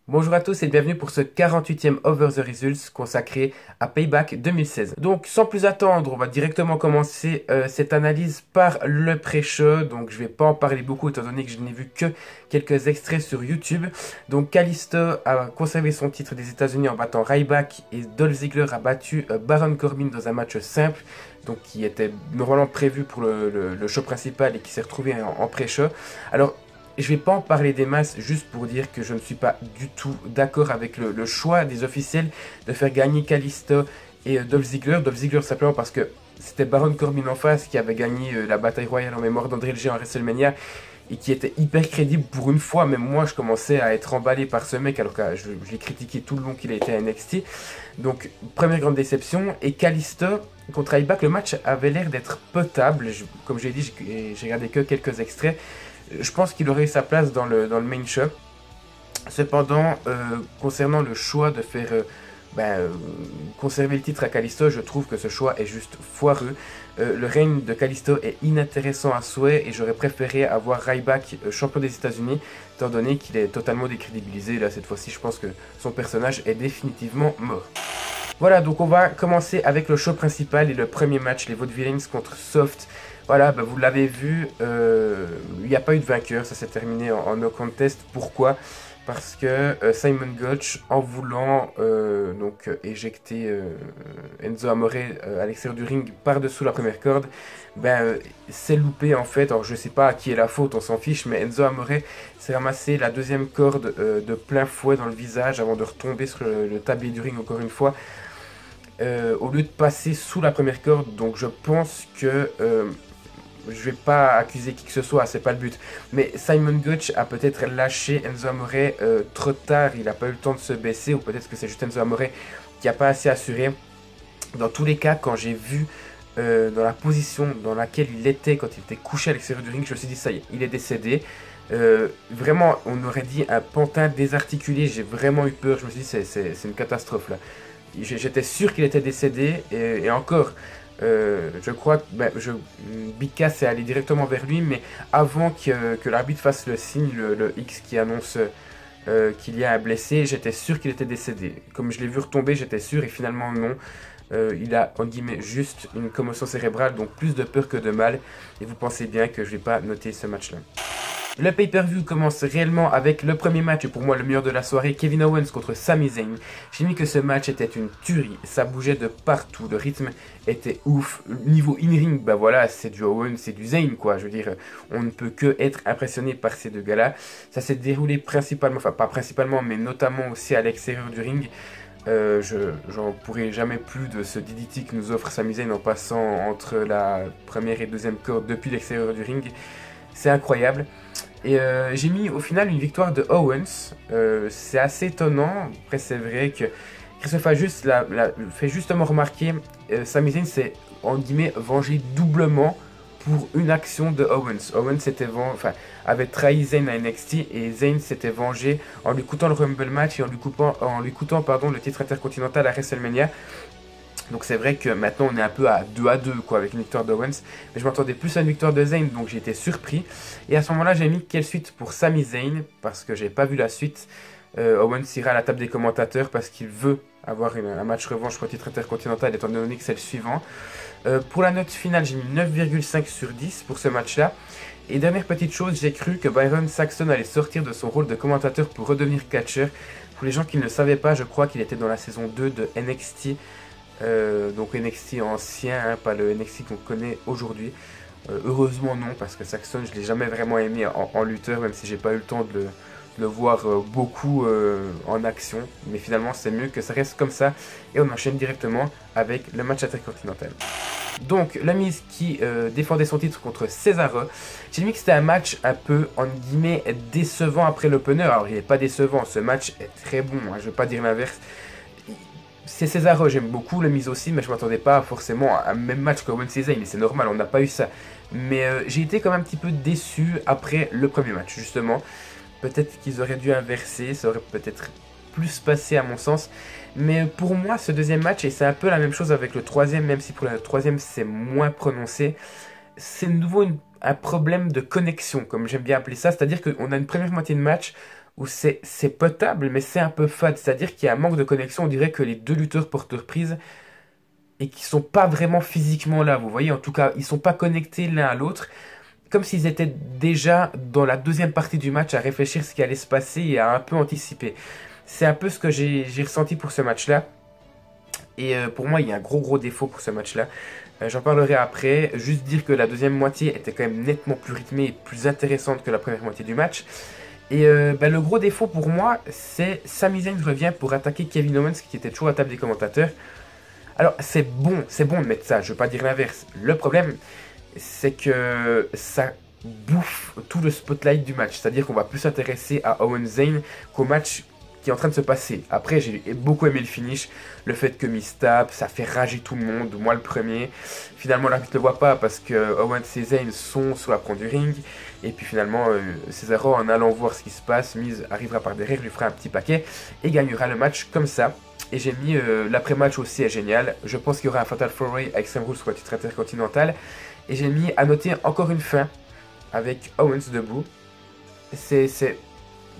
Bonjour à tous et bienvenue pour ce 48e Over the Results consacré à Payback 2016. Donc sans plus attendre, on va directement commencer cette analyse par le pré-show. Donc je vais pas en parler beaucoup étant donné que je n'ai vu que quelques extraits sur YouTube. Donc Kalisto a conservé son titre des États-Unis en battant Ryback et Dolph Ziggler a battu Baron Corbin dans un match simple. Donc qui était normalement prévu pour le show principal et qui s'est retrouvé en pré-show. Alors je vais pas en parler des masses, juste pour dire que je ne suis pas du tout d'accord avec le choix des officiels de faire gagner Kalisto et Dolph Ziggler. Dolph Ziggler simplement parce que c'était Baron Corbin en face qui avait gagné la bataille royale en mémoire d'André le Géant à WrestleMania et qui était hyper crédible pour une fois. Même moi, je commençais à être emballé par ce mec alors que je l'ai critiqué tout le long qu'il a été à NXT. Donc, première grande déception. Et Kalisto contre Ryback, le match avait l'air d'être potable. Comme j'ai dit, j'ai regardé que quelques extraits. Je pense qu'il aurait eu sa place dans le main show. Cependant, concernant le choix de faire conserver le titre à Kalisto, je trouve que ce choix est juste foireux. Le règne de Kalisto est inintéressant à souhait et j'aurais préféré avoir Ryback champion des États-Unis, étant donné qu'il est totalement décrédibilisé. Là, cette fois-ci, je pense que son personnage est définitivement mort. Voilà, donc on va commencer avec le show principal et le premier match, les Vaudevillains contre Soft. Voilà, vous l'avez vu, il n'y a pas eu de vainqueur, ça s'est terminé en no contest. Pourquoi? Parce que Simon Gotch, en voulant éjecter Enzo Amore à l'extérieur du ring par-dessous la première corde, s'est loupé en fait. Alors je sais pas à qui est la faute, on s'en fiche, mais Enzo Amore s'est ramassé la deuxième corde de plein fouet dans le visage avant de retomber sur le tablier du ring encore une fois. Au lieu de passer sous la première corde, donc je pense que je vais pas accuser qui que ce soit, c'est pas le but. Mais Simon Gotch a peut-être lâché Enzo Amore trop tard, il n'a pas eu le temps de se baisser, ou peut-être que c'est juste Enzo Amore qui n'a pas assez assuré. Dans tous les cas, quand j'ai vu dans la position dans laquelle il était, quand il était couché à l'extérieur du ring, je me suis dit ça y est, il est décédé. Vraiment, on aurait dit un pantin désarticulé, j'ai vraiment eu peur, je me suis dit c'est une catastrophe là. J'étais sûr qu'il était décédé et encore, je crois que Bika s'est allé directement vers lui, mais avant que l'arbitre fasse le signe, le X qui annonce qu'il y a un blessé, j'étais sûr qu'il était décédé. Comme je l'ai vu retomber, j'étais sûr et finalement non. Il a, en guillemets, juste une commotion cérébrale, donc plus de peur que de mal. Et vous pensez bien que je ne vais pas noter ce match-là. Le pay-per-view commence réellement avec le premier match et pour moi le meilleur de la soirée, Kevin Owens contre Sami Zayn. J'ai mis que ce match était une tuerie, ça bougeait de partout, le rythme était ouf. Niveau in-ring, voilà, c'est du Owens, c'est du Zayn quoi, je veux dire, on ne peut que être impressionné par ces deux gars-là. Ça s'est déroulé principalement, enfin pas principalement, mais notamment aussi à l'extérieur du ring. J'en pourrai jamais plus de ce DDT que nous offre Sami Zayn en passant entre la première et deuxième corde depuis l'extérieur du ring. C'est incroyable. Et j'ai mis au final une victoire de Owens. C'est assez étonnant. Après, c'est vrai que Christophe a fait justement remarquer Sami Zayn s'est en guillemets vengé doublement pour une action de Owens. Owens avait trahi Zayn à NXT et Zayn s'était vengé en lui coûtant le Rumble match et en lui coûtant le titre intercontinental à WrestleMania. Donc c'est vrai que maintenant on est un peu à 2-2 quoi avec une victoire d'Owens. Mais je m'attendais plus à une victoire de Zayn, donc j'ai été surpris. Et à ce moment-là j'ai mis quelle suite pour Sami Zayn, parce que j'ai pas vu la suite. Owens ira à la table des commentateurs parce qu'il veut avoir un match revanche pour le titre intercontinental étant donné que c'est le suivant. Pour la note finale j'ai mis 9,5 sur 10 pour ce match-là. Et dernière petite chose, j'ai cru que Byron Saxton allait sortir de son rôle de commentateur pour redevenir catcheur. Pour les gens qui ne le savaient pas, je crois qu'il était dans la saison 2 de NXT. Donc NXT ancien, hein, pas le NXT qu'on connaît aujourd'hui. Heureusement non, parce que Saxton je l'ai jamais vraiment aimé en lutteur, même si j'ai pas eu le temps de le voir beaucoup en action. Mais finalement c'est mieux que ça reste comme ça. Et on enchaîne directement avec le match intercontinental. Donc la mise qui défendait son titre contre Cesaro. J'ai dit que c'était un match un peu en guillemets décevant après l'opener. Alors il n'est pas décevant, ce match est très bon, hein, je ne vais pas dire l'inverse. C'est Cesaro, j'aime beaucoup le mise aussi, mais je m'attendais pas forcément à un même match que Owens et Zayn, et c'est normal, on n'a pas eu ça. Mais j'ai été quand même un petit peu déçu après le premier match, justement. Peut-être qu'ils auraient dû inverser, ça aurait peut-être plus passé à mon sens. Mais pour moi, ce deuxième match, et c'est un peu la même chose avec le troisième, même si pour le troisième c'est moins prononcé, c'est de nouveau un problème de connexion, comme j'aime bien appeler ça. C'est-à-dire qu'on a une première moitié de match où c'est potable, mais c'est un peu fade. C'est-à-dire qu'il y a un manque de connexion. On dirait que les deux lutteurs porteurs prises et qui sont pas vraiment physiquement là. Vous voyez, en tout cas, ils sont pas connectés l'un à l'autre. Comme s'ils étaient déjà dans la deuxième partie du match à réfléchir ce qui allait se passer et à un peu anticiper. C'est un peu ce que j'ai ressenti pour ce match-là. Et pour moi, il y a un gros défaut pour ce match-là. J'en parlerai après. Juste dire que la deuxième moitié était quand même nettement plus rythmée et plus intéressante que la première moitié du match. Et le gros défaut pour moi, c'est Sami Zayn revient pour attaquer Kevin Owens qui était toujours à la table des commentateurs. Alors c'est bon de mettre ça, je veux pas dire l'inverse. Le problème, c'est que ça bouffe tout le spotlight du match. C'est-à-dire qu'on va plus s'intéresser à Owens Zayn qu'au match qui est en train de se passer. Après, j'ai beaucoup aimé le finish, le fait que Miz tape, ça fait rager tout le monde, moi le premier. Finalement, l'arbitre ne le voit pas parce que Owens et Zayn sont sur la pointe du ring. Et puis finalement, Cesaro, en allant voir ce qui se passe, Miz arrivera par derrière, lui fera un petit paquet et gagnera le match comme ça. Et j'ai mis l'après-match aussi est génial. Je pense qu'il y aura un Fatal 4-Way avec Sam Rules pour le titre intercontinental. Et j'ai mis à noter encore une fin avec Owens debout. C'est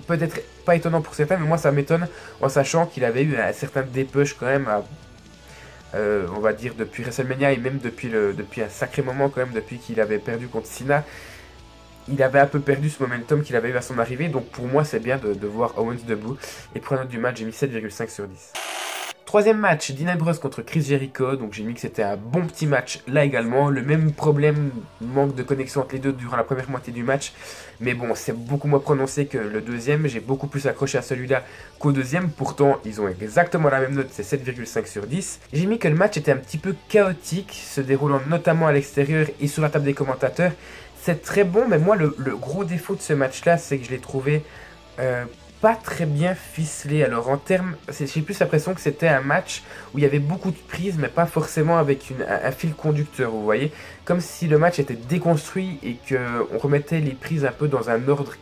peut-être pas étonnant pour certains, mais moi ça m'étonne en sachant qu'il avait eu un certain dépush quand même, on va dire depuis WrestleMania et même depuis un sacré moment quand même, depuis qu'il avait perdu contre Cena. Il avait un peu perdu ce momentum qu'il avait eu à son arrivée, donc pour moi c'est bien de voir Owens debout. Et pour la note du match, j'ai mis 7,5 sur 10. Troisième match, Dean Ambrose contre Chris Jericho, donc j'ai mis que c'était un bon petit match là également. Le même problème, manque de connexion entre les deux durant la première moitié du match. Mais bon, c'est beaucoup moins prononcé que le deuxième, j'ai beaucoup plus accroché à celui-là qu'au deuxième. Pourtant, ils ont exactement la même note, c'est 7,5 sur 10. J'ai mis que le match était un petit peu chaotique, se déroulant notamment à l'extérieur et sur la table des commentateurs. C'est très bon, mais moi le gros défaut de ce match-là, c'est que je l'ai trouvé pas très bien ficelé. Alors en termes, j'ai plus l'impression que c'était un match où il y avait beaucoup de prises, mais pas forcément avec un fil conducteur, vous voyez. Comme si le match était déconstruit et qu'on remettait les prises un peu dans un ordre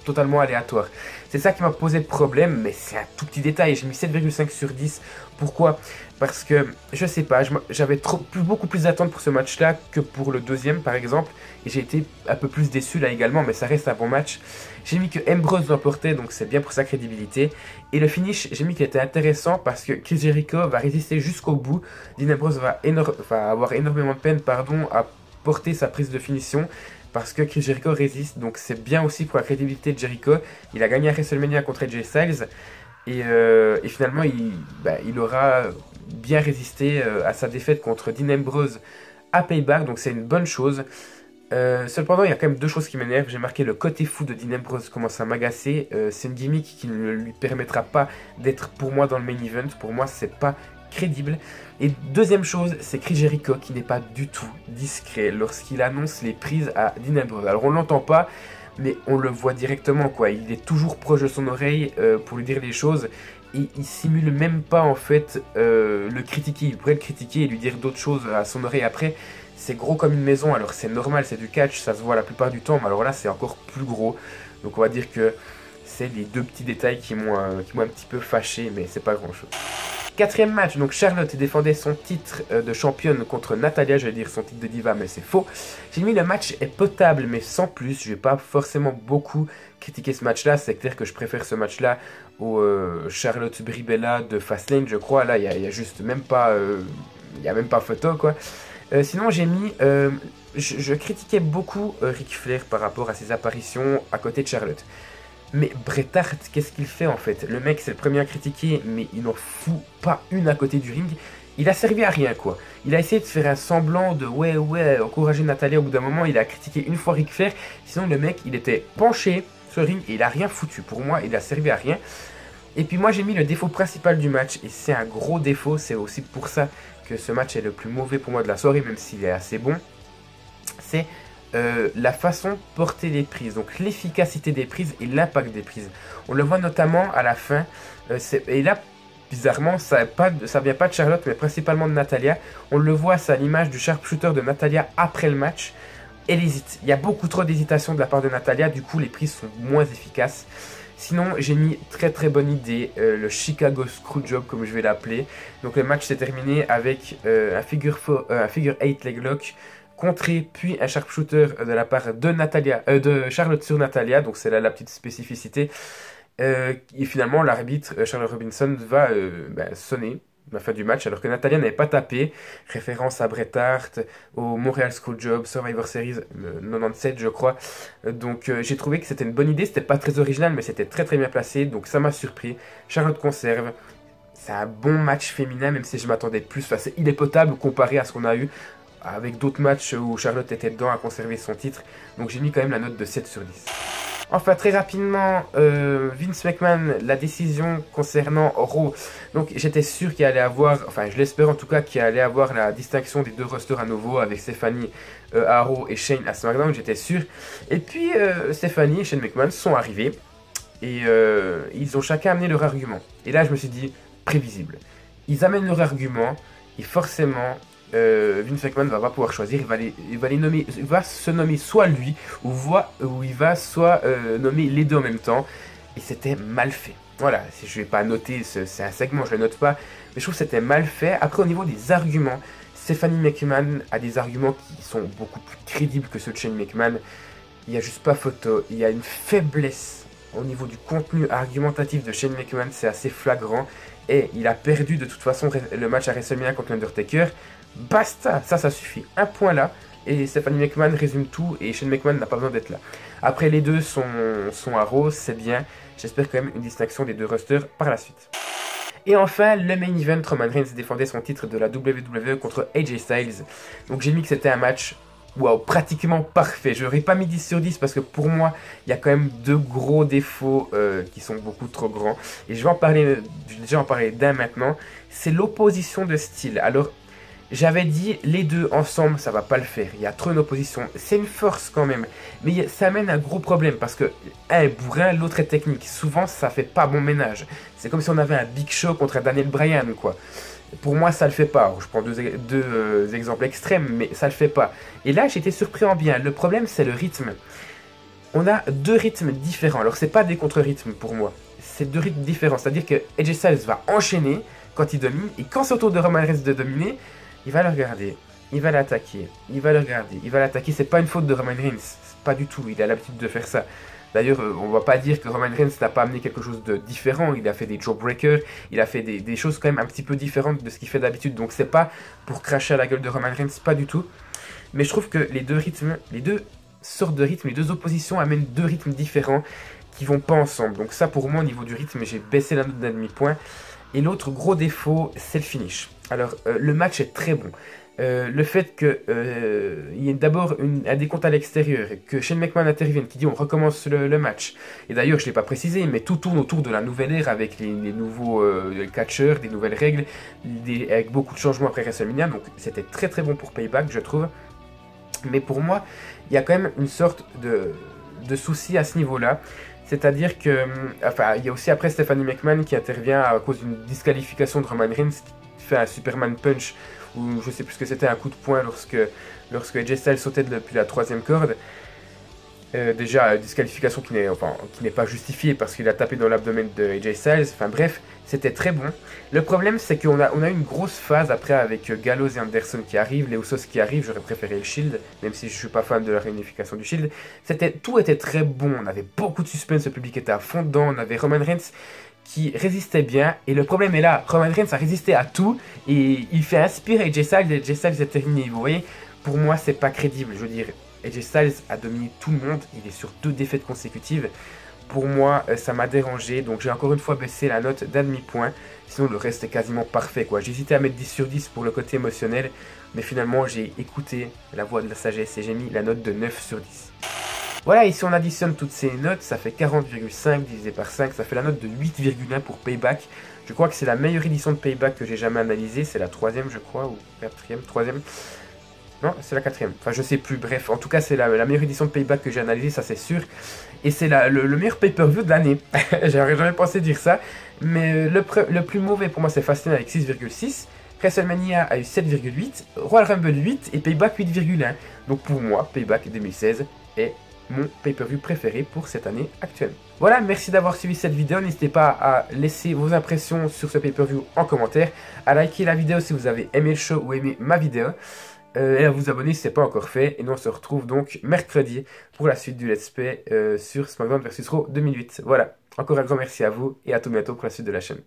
totalement aléatoire. C'est ça qui m'a posé problème, mais c'est un tout petit détail. J'ai mis 7,5 sur 10. Pourquoi? Parce que, je sais pas, j'avais beaucoup plus d'attentes pour ce match-là que pour le deuxième, par exemple. Et j'ai été un peu plus déçu là également, mais ça reste un bon match. J'ai mis que Ambrose l'emportait, donc c'est bien pour sa crédibilité. Et le finish, j'ai mis qu'il était intéressant parce que Chris Jericho va résister jusqu'au bout. Dean Ambrose va avoir énormément de peine à porter sa prise de finition. Parce que Chris Jericho résiste, donc c'est bien aussi pour la crédibilité de Jericho. Il a gagné à WrestleMania contre AJ Styles. Et finalement, il aura bien résisté à sa défaite contre Dean Ambrose à Payback. Donc c'est une bonne chose. Cependant, il y a quand même deux choses qui m'énervent. J'ai marqué le côté fou de Dean Ambrose commence à m'agacer. C'est une gimmick qui ne lui permettra pas d'être pour moi dans le main event. Pour moi, c'est pas crédible. Et deuxième chose, c'est Chris Jericho qui n'est pas du tout discret lorsqu'il annonce les prises à Dean Ambrose. Alors on l'entend pas, mais on le voit directement quoi. Il est toujours proche de son oreille pour lui dire les choses. Et il simule même pas en fait le critiquer. Il pourrait le critiquer et lui dire d'autres choses à son oreille après. C'est gros comme une maison, alors c'est normal, c'est du catch, ça se voit la plupart du temps, mais alors là c'est encore plus gros. Donc on va dire que c'est les deux petits détails qui m'ont un petit peu fâché, mais c'est pas grand chose. Quatrième match, donc Charlotte défendait son titre de championne contre Natalya, je vais dire son titre de diva, mais c'est faux. J'ai mis le match est potable, mais sans plus, je vais pas forcément beaucoup critiquer ce match-là, c'est clair que je préfère ce match-là au Charlotte Bribella de Fastlane, je crois, là il y a juste même pas, il y a même pas photo quoi. Sinon j'ai mis, je critiquais beaucoup Ric Flair par rapport à ses apparitions à côté de Charlotte. Mais Bret Hart, qu'est-ce qu'il fait en fait? Le mec c'est le premier à critiquer, mais il n'en fout pas une à côté du ring. Il a servi à rien quoi. Il a essayé de faire un semblant de ouais, encourager Natalya au bout d'un moment. Il a critiqué une fois Ric Flair. Sinon le mec il était penché sur le ring et il a rien foutu. Pour moi il a servi à rien. Et puis moi j'ai mis le défaut principal du match. Et c'est un gros défaut. C'est aussi pour ça que ce match est le plus mauvais pour moi de la soirée. Même s'il est assez bon. C'est la façon de porter les prises, donc l'efficacité des prises et l'impact des prises. On le voit notamment à la fin, et là, bizarrement, ça vient pas de Charlotte, mais principalement de Natalya. On le voit, c'est à l'image du sharpshooter de Natalya après le match. Elle hésite, il y a beaucoup trop d'hésitation de la part de Natalya, du coup les prises sont moins efficaces. Sinon, j'ai mis très bonne idée, le Chicago Screwjob comme je vais l'appeler. Donc le match s'est terminé avec un figure 8 leg lock, contré, puis un sharpshooter de la part de Charlotte sur Natalya, donc c'est là la petite spécificité. Et finalement, l'arbitre Charles Robinson va sonner la fin du match, alors que Natalia n'avait pas tapé. Référence à Bret Hart, au Montreal Screwjob, Survivor Series 97, je crois. Donc j'ai trouvé que c'était une bonne idée. C'était pas très original, mais c'était très très bien placé. Donc ça m'a surpris. Charlotte conserve. C'est un bon match féminin, même si je m'attendais plus. Enfin, il est potable comparé à ce qu'on a eu avec d'autres matchs où Charlotte était dedans à conserver son titre. Donc j'ai mis quand même la note de 7 sur 10. Enfin, très rapidement, Vince McMahon, la décision concernant Raw. Donc, j'étais sûr qu'il allait avoir, enfin, je l'espère en tout cas, qu'il allait avoir la distinction des deux rosters à nouveau avec Stephanie à Raw et Shane à SmackDown, j'étais sûr. Et puis, Stephanie et Shane McMahon sont arrivés et ils ont chacun amené leur argument. Et là, je me suis dit, prévisible. Ils amènent leur argument et forcément, Vince McMahon va pas pouvoir choisir, il va se nommer soit lui, ou il va soit nommer les deux en même temps, et c'était mal fait. Voilà, je vais pas noter, c'est un segment, je le note pas, mais je trouve que c'était mal fait. Après, au niveau des arguments, Stephanie McMahon a des arguments qui sont beaucoup plus crédibles que ceux de Shane McMahon. Il n'y a juste pas photo, il y a une faiblesse au niveau du contenu argumentatif de Shane McMahon, c'est assez flagrant, et il a perdu de toute façon le match à WrestleMania contre l'Undertaker. Basta, ça suffit. Un point là, et Stephanie McMahon résume tout, et Shane McMahon n'a pas besoin d'être là. Après, les deux sont à Raw, c'est bien. J'espère quand même une distinction des deux rosters par la suite. Et enfin, le main event, Roman Reigns défendait son titre de la WWE contre AJ Styles. Donc j'ai mis que c'était un match, waouh, pratiquement parfait. Je n'aurais pas mis 10 sur 10 parce que pour moi, il y a quand même deux gros défauts qui sont beaucoup trop grands. Et je vais déjà en parler d'un maintenant. C'est l'opposition de style. Alors, j'avais dit, les deux ensemble, ça va pas le faire. Il y a trop d'opposition. C'est une force quand même. Mais ça amène un gros problème parce que un est bourrin, l'autre est technique. Souvent, ça fait pas bon ménage. C'est comme si on avait un Big Show contre un Daniel Bryan, quoi. Pour moi, ça le fait pas. Je prends deux exemples extrêmes, mais ça le fait pas. Et là, j'ai été surpris en bien. Le problème, c'est le rythme. On a deux rythmes différents. Alors, c'est pas des contre-rythmes pour moi. C'est deux rythmes différents. C'est-à-dire que AJ Styles va enchaîner quand il domine. Et quand c'est au tour de Roman Reigns de dominer, il va le regarder, il va l'attaquer, il va le regarder, il va l'attaquer. C'est pas une faute de Roman Reigns, pas du tout, il a l'habitude de faire ça. D'ailleurs, on va pas dire que Roman Reigns n'a pas amené quelque chose de différent. Il a fait des jawbreakers, il a fait des choses quand même un petit peu différentes de ce qu'il fait d'habitude. Donc c'est pas pour cracher à la gueule de Roman Reigns, pas du tout. Mais je trouve que les deux rythmes, les deux sortes de rythmes, les deux oppositions amènent deux rythmes différents qui vont pas ensemble. Donc ça pour moi au niveau du rythme, j'ai baissé la note d'un demi-point. Et l'autre gros défaut, c'est le finish. Alors, le match est très bon. Le fait qu'il y ait d'abord un décompte à l'extérieur, et que Shane McMahon intervienne, qui dit on recommence le match. Et d'ailleurs, je ne l'ai pas précisé, mais tout tourne autour de la nouvelle ère avec les nouveaux catcheurs, des nouvelles règles, avec beaucoup de changements après WrestleMania. Donc, c'était très très bon pour Payback, je trouve. Mais pour moi, il y a quand même une sorte de souci à ce niveau-là. C'est-à-dire que, enfin, il y a aussi après Stephanie McMahon qui intervient à cause d'une disqualification de Roman Reigns, qui fait un Superman Punch, ou je sais plus ce que c'était, un coup de poing lorsque AJ Styles sautait depuis la 3e corde. Déjà, disqualification qui n'est pas justifiée parce qu'il a tapé dans l'abdomen de AJ Styles. Enfin bref, c'était très bon. Le problème, c'est qu'on a eu une grosse phase après avec Gallows et Anderson qui arrivent, les Usos qui arrivent. J'aurais préféré le Shield, même si je suis pas fan de la réunification du Shield. Tout était très bon. On avait beaucoup de suspense, le public était à fond dedans. On avait Roman Reigns qui résistait bien. Et le problème est là, Roman Reigns a résisté à tout et il fait inspirer AJ Styles et AJ Styles est terminé. Vous voyez, pour moi, c'est pas crédible. Je veux dire, AJ Styles a dominé tout le monde, il est sur 2 défaites consécutives. Pour moi, ça m'a dérangé, donc j'ai encore une fois baissé la note d'un demi-point. Sinon, le reste est quasiment parfait, quoi. J'hésitais à mettre 10 sur 10 pour le côté émotionnel, mais finalement, j'ai écouté la voix de la sagesse et j'ai mis la note de 9 sur 10. Voilà, et si on additionne toutes ces notes, ça fait 40,5 divisé par 5, ça fait la note de 8,1 pour Payback. Je crois que c'est la meilleure édition de Payback que j'ai jamais analysée, c'est la 3e, je crois, ou 4e, 3e. Non, c'est la 4e. Enfin, je sais plus. Bref, en tout cas, c'est la meilleure édition de Payback que j'ai analysée, ça c'est sûr. Et c'est le meilleur pay-per-view de l'année. J'aurais jamais pensé dire ça. Mais le plus mauvais pour moi, c'est Fastlane avec 6,6. WrestleMania a eu 7,8. Royal Rumble 8 et Payback 8,1. Donc pour moi, Payback 2016 est mon pay-per-view préféré pour cette année actuelle. Voilà, merci d'avoir suivi cette vidéo. N'hésitez pas à laisser vos impressions sur ce pay-per-view en commentaire, à liker la vidéo si vous avez aimé le show ou aimé ma vidéo. Et à vous abonner si ce n'est pas encore fait. Et nous on se retrouve donc mercredi pour la suite du Let's Play sur SmackDown vs Raw 2008. Voilà, Encore un grand merci à vous et à tout bientôt pour la suite de la chaîne.